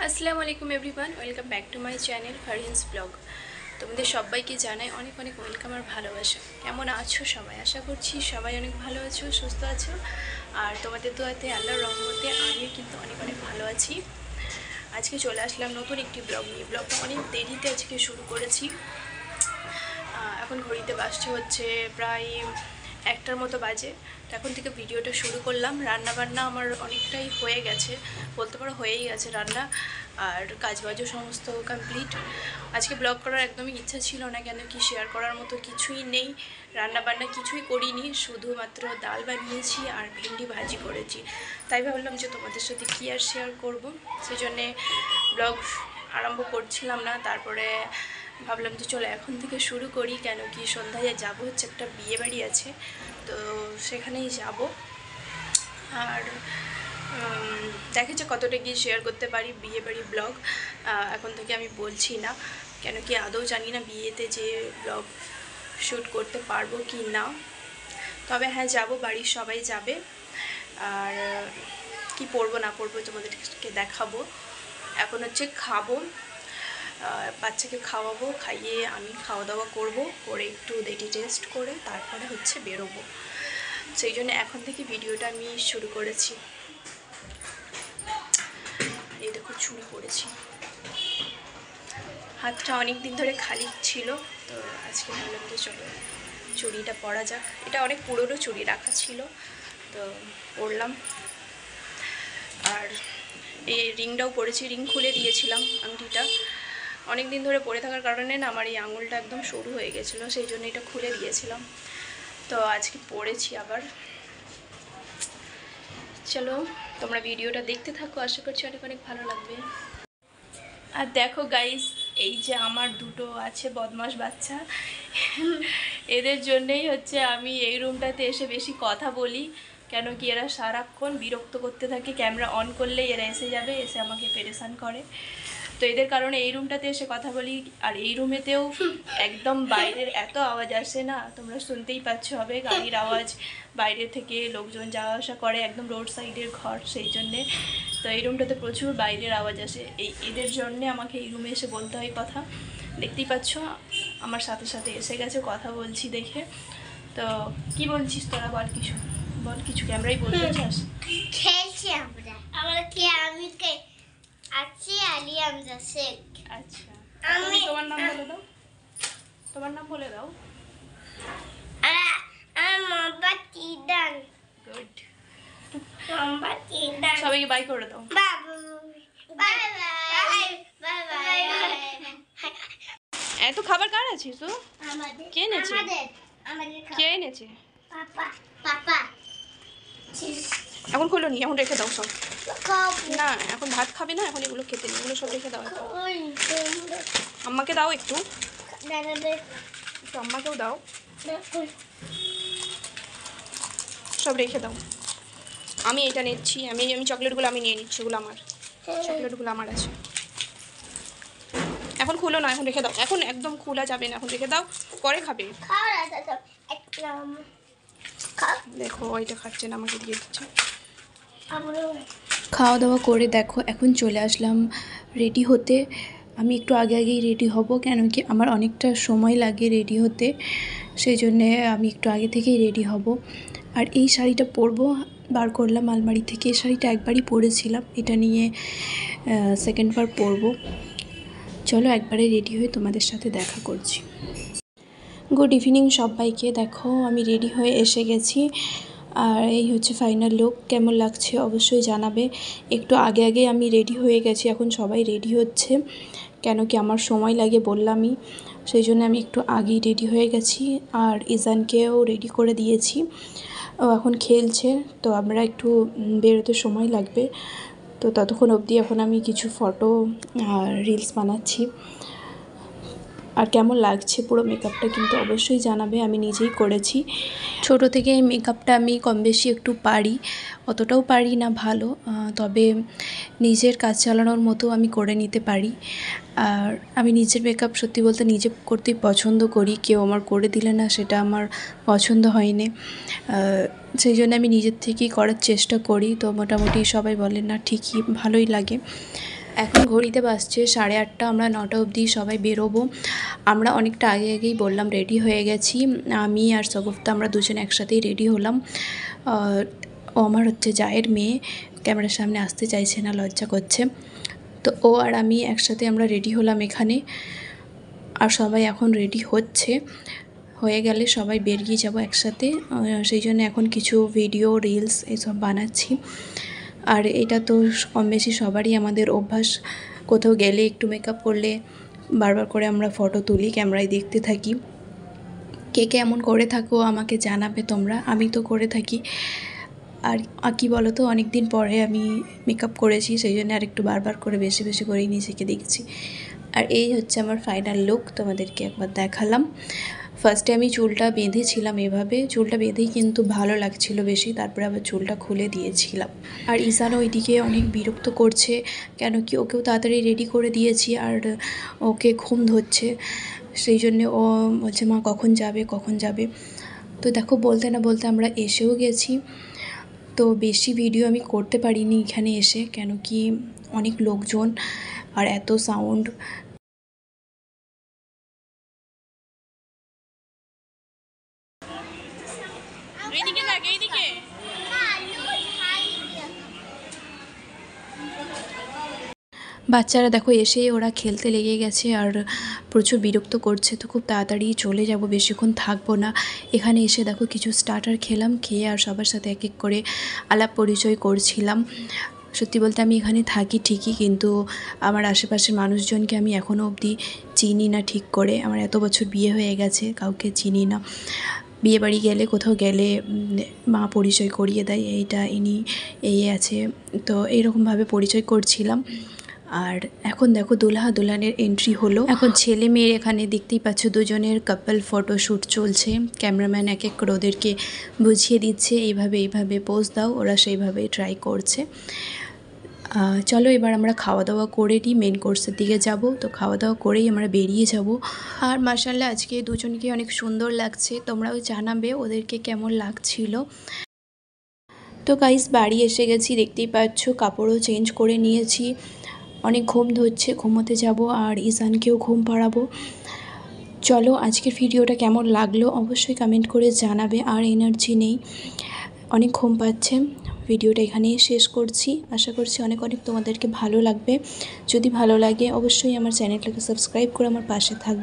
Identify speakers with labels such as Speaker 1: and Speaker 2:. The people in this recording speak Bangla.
Speaker 1: আসসালামু আলাইকুম everyone, welcome back to my channel Farhin's blog. তোমাদের সবাইকে জানাই অনেক অনেক ওয়েলকাম আর ভালোবাসা। কেমন আছো সবাই? আশা করছি সবাই অনেক ভালো আছো, সুস্থ আছো। আর তোমাদের দোয়াতে, আল্লাহর রহমতে আমিও কিন্তু অনেক অনেক ভালো আছি। আজকে চলে আসলাম নতুন একটি ব্লগ নিয়ে। ব্লগটা অনেক দেরিতে আজকে শুরু করেছি। এখন ঘড়িতে বাজছে হচ্ছে প্রায় 1টার মতো বাজে। তো এখন থেকে ভিডিওটা শুরু করলাম। রান্না বান্না আমার অনেকটাই হয়ে গেছে, বলতে পারো হয়েই গেছে রান্না, আর কাজবাজও সমস্ত কমপ্লিট। আজকে ব্লগ করার একদমই ইচ্ছা ছিল না, কেন কি শেয়ার করার মতো কিছুই নেই। রান্না বান্না কিছুই করিনি, শুধুমাত্র ডাল বানিয়েছি আর ভেন্ডি ভাজি করেছি। তাই ভাবলাম যে তোমাদের সাথে কী আর শেয়ার করব, সেই জন্যে ব্লগ আরম্ভ করছিলাম না। তারপরে ভাবলাম যে চলো এখন থেকে শুরু করি, কেন কি সন্ধ্যায় যাবো হচ্ছে, একটা বিয়ে বাড়ি আছে, তো সেখানেই যাব। আর দেখেছে কতটা গিয়ে শেয়ার করতে পারি বিয়ে বাড়ি ব্লগ। এখন থেকে আমি বলছি না, কেন কি আদৌ জানি না বিয়েতে যে ব্লগ শ্যুট করতে পারবো কি না। তবে হ্যাঁ, যাব, বাড়ির সবাই যাবে। আর কি পরবো না পরবো তোমাদেরকে দেখাবো। এখন হচ্ছে খাবো, বাচ্চাকে খাওয়াবো, খাইয়ে আমি খাওয়া দাওয়া করবো, করে একটু দেখি টেস্ট করে তারপরে হচ্ছে বেরোবো। সেই জন্য এখন থেকে ভিডিওটা আমি শুরু করেছি। এই দেখো চুড়ি পরেছি, হাতটা অনেক দিন ধরে খালি ছিল, তো আজকে ভাবলাম যে চলো চুড়িটা পরা যাক। এটা অনেক পুরনো চুড়ি রাখা ছিল, তো পরলাম। আর এই রিংটাও পরেছি, রিং খুলে দিয়েছিলাম। আংটিটা অনেক দিন ধরে পরে থাকার কারণে না আমার এই আঙুলটা একদম সরু হয়ে গেছিলো, সেই জন্য এটা খুলে দিয়েছিলাম। তো আজকে পরেছি আবার। চলো তোমরা ভিডিওটা দেখতে থাকো, আশা করছি অনেক অনেক ভালো লাগবে। আর দেখো গাইস, এই যে আমার দুটো আছে বদমাশ বাচ্চা, এদের জন্যেই হচ্ছে আমি এই রুমটাতে এসে বেশি কথা বলি। কেন কি এরা সারাক্ষণ বিরক্ত করতে থাকে, ক্যামেরা অন করলেই এরা এসে যাবে, এসে আমাকে পেরেশান করে। তো এদের কারণে এই রুমটাতে এসে কথা বলি। আর এই রুমেতেও একদম বাইরের এত আওয়াজ আসে না, তোমরা শুনতেই পাচ্ছ হবে, গাড়ির আওয়াজ, বাইরে থেকে লোকজন যাওয়া আসা করে, একদম রোড সাইডের ঘর, সেই জন্যে। তো এই রুমটাতে প্রচুর বাইরের আওয়াজ আসে, এদের জন্যে আমাকে এই রুমে এসে বলতে হয় কথা। দেখতেই পাচ্ছ আমার সাথে সাথে এসে গেছে, কথা বলছি দেখে। তো কি বলছিস তোরা, বল কিছু, বল কিছু, ক্যামেরাই বলতে চাস?
Speaker 2: খেলছি আমরা, আমি আছি আলী আমজা শেখ।
Speaker 1: আচ্ছা, তোমার নাম বলে দাও, তোমার নাম বলে দাও।
Speaker 2: মোমবাতি দান।
Speaker 1: গুড,
Speaker 2: মোমবাতি দান।
Speaker 1: সবাইকে বাই করে দাও।
Speaker 2: বাবু বাই বাই বাই বাই।
Speaker 1: এত খাবার কার আছে তো?
Speaker 2: আমাদের।
Speaker 1: কে এনেছে?
Speaker 2: আমাদের
Speaker 1: কে এনেছে?
Speaker 2: পাপা পাপা।
Speaker 1: এখন খুলো নি, এখন রেখে দাও সব।
Speaker 2: কব
Speaker 1: না এখন ভাত খাবে না, এখন এগুলো খেতে নেই, এগুলো সব রেখে দাও। আম্মাকে দাও একটু,
Speaker 2: দাঁড়াবে।
Speaker 1: একটু আম্মাকেও দাও, সব রেখে দাও। আমি এটা নিচ্ছি, আমি চকলেটগুলো আমি নিয়ে নিচ্ছি, এগুলো আমার, চকলেটগুলো আমার আছে। এখন খুলো না, এখন রেখে দাও, এখন একদম খোলা যাবে না, এখন রেখে দাও, পরে খাবে। দেখো ওইটা খাচ্ছে না, আমাকে দিয়ে দিচ্ছে। খাওয়া দাওয়া করে দেখো এখন চলে আসলাম রেডি হতে। আমি একটু আগে আগেই রেডি হব, কেন কি আমার অনেকটা সময় লাগে রেডি হতে, সেই জন্যে আমি একটু আগে থেকেই রেডি হব। আর এই শাড়িটা পরবো, বার করলাম আলমারি থেকে। এই শাড়িটা একবারই পরেছিলাম, এটা নিয়ে সেকেন্ডবার পরবো। চলো একবারে রেডি হয়ে তোমাদের সাথে দেখা করছি। গুড ইভিনিং সবাইকে। দেখো আমি রেডি হয়ে এসে গেছি, আর এই হচ্ছে ফাইনাল লুক। কেমন লাগছে অবশ্যই জানাবে। একটু আগে আগে আমি রেডি হয়ে গেছি, এখন সবাই রেডি হচ্ছে, কেন কি আমার সময় লাগে বললামই, সেই জন্য আমি একটু আগেই রেডি হয়ে গেছি। আর ইজানকেও রেডি করে দিয়েছি, ও এখন খেলছে, তো আমরা একটু বেরোতে সময় লাগবে, তো ততক্ষণ অবধি এখন আমি কিছু ফটো আর রিলস বানাচ্ছি। আর কেমন লাগছে পুরো মেকআপটা কিন্তু অবশ্যই জানাবে, আমি নিজেই করেছি। ছোট থেকে এই মেকআপটা আমি কম বেশি একটু পারি, অতটাও পারি না ভালো, তবে নিজের কাজ চালানোর মতো আমি করে নিতে পারি। আর আমি নিজের মেকআপ সত্যি বলতে নিজে করতেই পছন্দ করি, কেউ আমার করে দিলে না সেটা আমার পছন্দ হয়নি, সেই জন্য আমি নিজের থেকেই করার চেষ্টা করি। তো মোটামুটি সবাই বলে না ঠিকই ভালোই লাগে। এখন ঘড়িতে বাজছে 8:30, আমরা 9টা অবধি সবাই বেরোবো। আমরা অনেকটা আগে আগেই বললাম রেডি হয়ে গেছি। আমি আর সগুফতা আমরা দুজন একসাথেই রেডি হলাম। ও আমার হচ্ছে জায়ের মেয়ে, ক্যামেরার সামনে আসতে চাইছে না, লজ্জা করছে। তো ও আর আমি একসাথে আমরা রেডি হলাম এখানে। আর সবাই এখন রেডি হচ্ছে, হয়ে গেলে সবাই বেরিয়ে যাব একসাথে। সেই জন্য এখন কিছু ভিডিও রিলস এসব বানাচ্ছি। আর এটা তো কম বেশি সবারই আমাদের অভ্যাস, কোথাও গেলে একটু মেকআপ করলে বারবার করে আমরা ফটো তুলি, ক্যামেরায় দেখতে থাকি। কে কে এমন করে থাকো আমাকে জানাবে তোমরা, আমি তো করে থাকি। আর কী বলো তো, অনেক দিন পরে আমি মেকআপ করেছি, সেই জন্য আর একটু বারবার করে বেশি বেশি করেই নিজেকে দেখছি। আর এই হচ্ছে আমার ফাইনাল লুক, তোমাদেরকে একবার দেখালাম। ফার্স্টে আমি চুলটা বেঁধেছিলাম এভাবে, চুলটা বেঁধেই কিন্তু ভালো লাগছিল বেশি, তারপরে আবার চুলটা খুলে দিয়েছিলাম। আর ঈশান ওইদিকে অনেক বিরক্ত করছে, কেন কি ওকেও তাড়াতাড়ি রেডি করে দিয়েছি আর ওকে ঘুম ধরছে, সেই জন্যে ও বলছে মা কখন যাবে কখন যাবে। তো দেখো বলতে না বলতে আমরা এসেও গেছি। তো বেশি ভিডিও আমি করতে পারিনি এখানে এসে, কেন কি অনেক লোকজন আর এত সাউন্ড। বাচ্চারা দেখো এসে ওরা খেলতে লেগে গেছে আর প্রচুর বিরক্ত করছে, তো খুব তাড়াতাড়ি চলে যাব, বেশিক্ষণ থাকবো না। এখানে এসে দেখো কিছু স্টার্টার খেলাম, খেয়ে আর সবার সাথে এক এক করে আলাপ পরিচয় করছিলাম। সত্যি বলতে আমি এখানে থাকি ঠিকই, কিন্তু আমার আশেপাশের মানুষজনকে আমি এখনও অবধি চিনি না ঠিক করে। আমার এত বছর বিয়ে হয়ে গেছে, কাউকে চিনি না। বিয়ে বাড়ি গেলে কোথাও গেলে মা পরিচয় করিয়ে দেয়, এইটা ইনি এই আছে, তো এইরকমভাবে পরিচয় করছিলাম। আর এখন দেখো দুলহা দুলহানের এন্ট্রি হলো। এখন ছেলে মেয়ের এখানে দেখতেই পাচ্ছ দুজনের কাপল ফটোশ্যুট চলছে। ক্যামেরাম্যান এক এক করে ওদেরকে বুঝিয়ে দিচ্ছে এইভাবে এইভাবে পোজ দাও, ওরা সেইভাবে ট্রাই করছে। চলো এবার আমরা খাওয়া দাওয়া করে নিই, মেন কোর্সের দিকে যাব। তো খাওয়া দাওয়া করেই আমরা বেরিয়ে যাব। আর মাশাআল্লাহ আজকে দুজনকে অনেক সুন্দর লাগছে, তোমরাও জানাবে ওদেরকে কেমন লাগছিল। তো গাইস বাড়ি এসে গেছি, দেখতেই পাচ্ছ, কাপড়ও চেঞ্জ করে নিয়েছি। অনেক ঘুম ধরছে, ঘুমোতে যাব আর ঈশানকেও ঘুম পাড়াবো। চলো আজকের ভিডিওটা কেমন লাগলো অবশ্যই কমেন্ট করে জানাবে। আর এনার্জি নেই, অনেক ঘুম পাচ্ছে। ভিডিওটা এখানেই শেষ করছি, আশা করছি অনেক অনেক তোমাদেরকে ভালো লাগবে। যদি ভালো লাগে অবশ্যই আমার চ্যানেলটাকে সাবস্ক্রাইব করে আমার পাশে থাকবে।